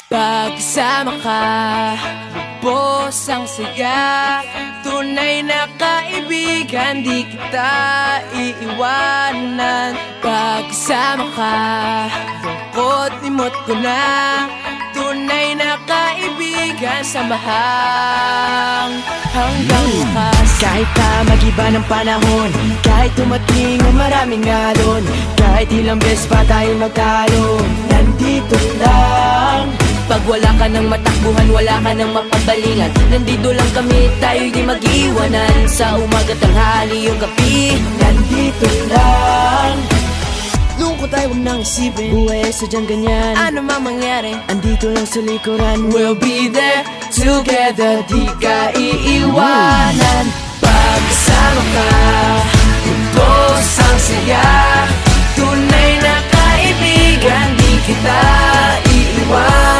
Pagkasama ka, lubos ang saya. Tunay na kaibigan, di kita iiwanan. Pagkasama ka, lungkot limot ko na. Tunay na kaibigan, samahang hanggang wakas. Kahit pa mag-iba ng panahon, kahit tumating ang maraming alon, kahit ilang beses pa tayo magtalo, nandito lang. Pag wala ka ng matakbuhan, wala ka ng mapabalingan, nandito lang kami, tayo'y di mag-iwanan. Sa umaga, tanghali, yung gabi, nandito lang. Lungkot tayo, huwag nang isipin, buhay ay sadyang ganyan. Ano mang mangyari, andito lang sa likuran. We'll be there together, di ka iiwanan. Pagkasama ka, lubos ang saya. Tunay na kaibigan, di kita iiwanan.